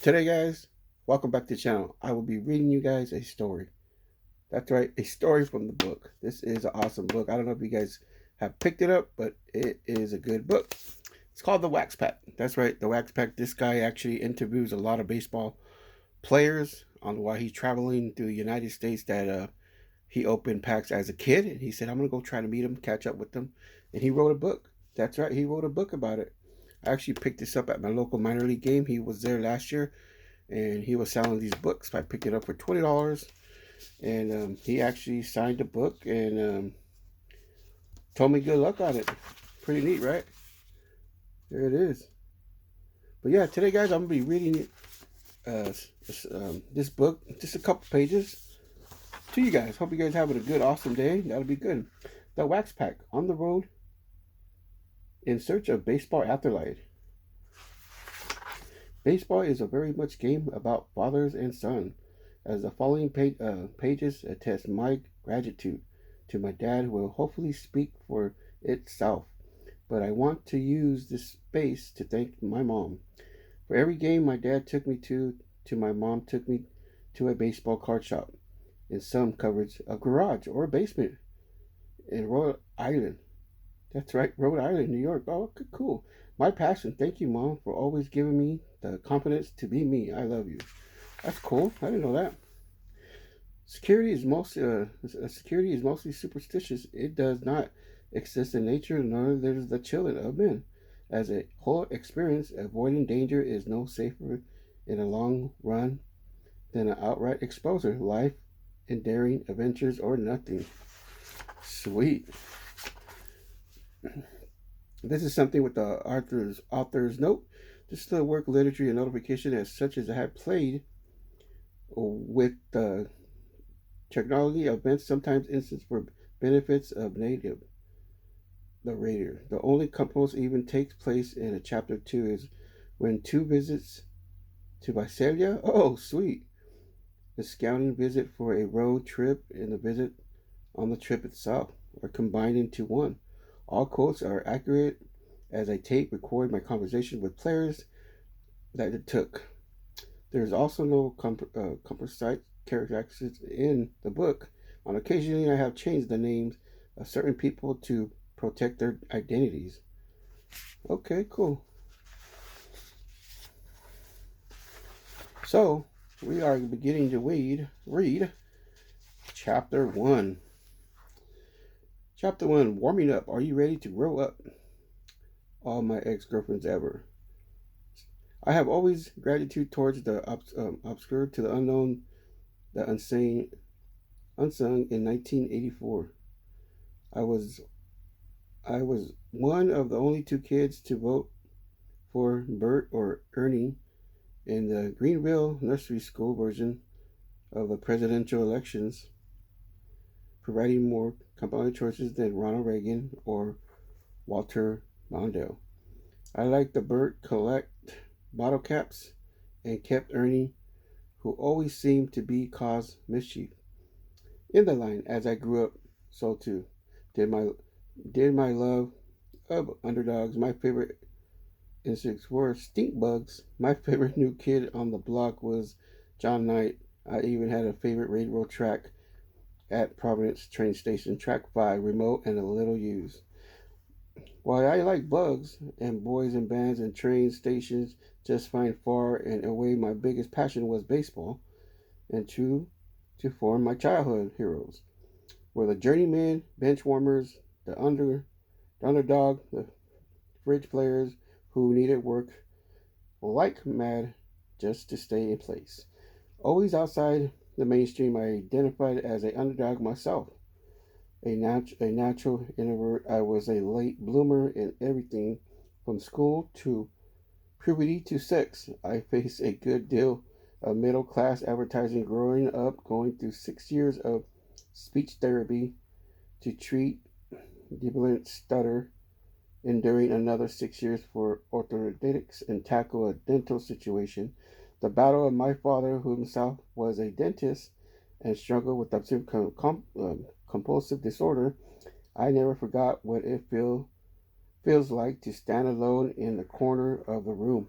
Today, guys, welcome back to the channel. I will be reading you guys a story. That's right, a story from the book. This is an awesome book. I don't know if you guys have picked it up, but it is a good book. It's called The Wax Pack. That's right, The Wax Pack. This guy actually interviews a lot of baseball players on why he's traveling through the United States that he opened packs as a kid. And he said, I'm going to go try to meet him, catch up with them. And he wrote a book. That's right, he wrote a book about it. I actually picked this up at my local minor league game. He was there last year and he was selling these books. I picked it up for $20, and he actually signed the book and told me good luck on it. Pretty neat, right? There it is. But yeah, today, guys, I'm gonna be reading this book, just a couple pages, to you guys. Hope you guys having a good, awesome day. That'll be good. The Wax Pack, on the road in search of baseball afterlife. Baseball is a very much game about fathers and sons. As the following pages attest my gratitude to my dad will hopefully speak for itself. But I want to use this space to thank my mom. For every game my dad took me to my mom took me to a baseball card shop. In some coverage, a garage or a basement in Rhode Island. That's right, Rhode Island, New York. Oh, cool. My passion. Thank you, Mom, for always giving me the confidence to be me. I love you. That's cool. I didn't know that. Security is mostly superstitious. It does not exist in nature, nor does the children of men. As a whole experience, avoiding danger is no safer in the long run than an outright exposure. Life, enduring adventures, or nothing. Sweet. This is something with the author's note. This little work, literature, and notification as such as I have played with the technology events, sometimes instance for benefits of native the reader. The only compose even takes place in a chapter 2 is when 2 visits to Visalia. Oh, sweet. The scouting visit for a road trip and the visit on the trip itself are combined into one. All quotes are accurate as I tape record my conversation with players that it took. There is also no composite characteristics in the book. On occasion, I have changed the names of certain people to protect their identities. Okay, cool. So, we are beginning to read Chapter 1. Chapter 1, Warming Up. Are you ready to grow up? All my ex-girlfriends ever. I have always gratitude towards the obscure to the unknown, the unsung in 1984. I was one of the only 2 kids to vote for Bert or Ernie in the Greenville nursery school version of the presidential elections, providing more compounded choices than Ronald Reagan or Walter Mondale. I liked the Bert collect bottle caps and kept Ernie, who always seemed to be cause mischief. In the line, as I grew up, so too did my love of underdogs. My favorite insects were stink bugs. My favorite new kid on the block was John Knight. I even had a favorite railroad track at Providence train station, track 5, remote and a little used. While I like bugs and boys and bands and train stations just fine far and away, my biggest passion was baseball, and true to form my childhood heroes were the journeymen, bench warmers, the underdog, the fridge players who needed work like mad just to stay in place. Always outside the mainstream, I identified as an underdog myself. A natural introvert, I was a late bloomer in everything from school to puberty to sex. I faced a good deal of middle class advertising growing up, going through 6 years of speech therapy to treat debutant stutter, enduring another 6 years for orthodontics and tackle a dental situation. The battle of my father, who himself was a dentist and struggled with obsessive compulsive disorder. I never forgot what it feels like to stand alone in the corner of the room.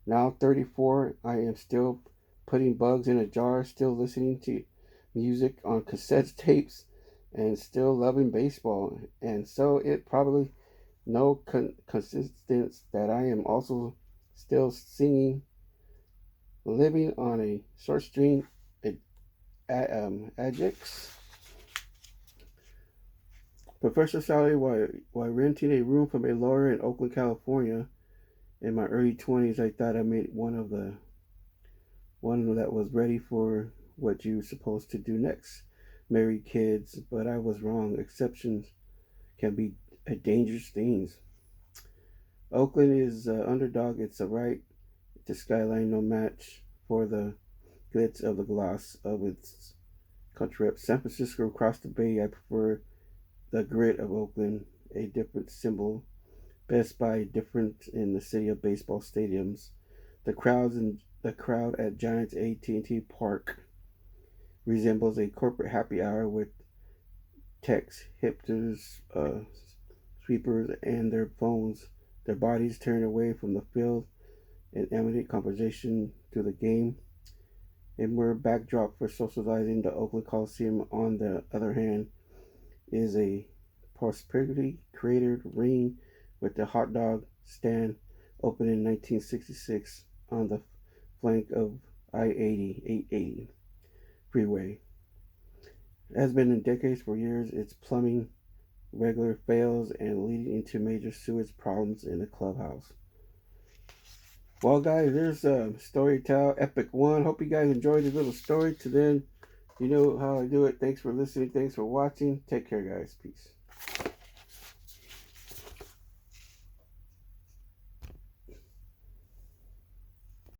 Now 34, I am still putting bugs in a jar, still listening to music on cassette tapes, and still loving baseball. And so it probably no consistence that I am also still singing, living on a short string adjects. Professor salary while renting a room from a lawyer in Oakland, California. In my early 20s, I thought I made one that was ready for what you're supposed to do next. Marry kids, but I was wrong. Exceptions can be a dangerous things. Oakland is underdog. It's a right. The skyline no match for the glitz of the gloss of its country. San Francisco across the bay. I prefer the grit of Oakland. A different symbol. Best Buy different in the city of baseball stadiums. The crowd at Giants AT&T Park resembles a corporate happy hour with techs, hipsters, sweepers, and their phones. Their bodies turned away from the field and emanate conversation to the game. A mere backdrop for socializing. The Oakland Coliseum, on the other hand, is a prosperity created ring with the hot dog stand opened in 1966 on the flank of I-80 freeway. It has been in decades for years. Its plumbing regular fails and leading into major sewage problems in the clubhouse. Well, guys, there's Storytell Epic 1. Hope you guys enjoyed the little story. To then, you know how I do it. Thanks for listening. Thanks for watching. Take care, guys. Peace.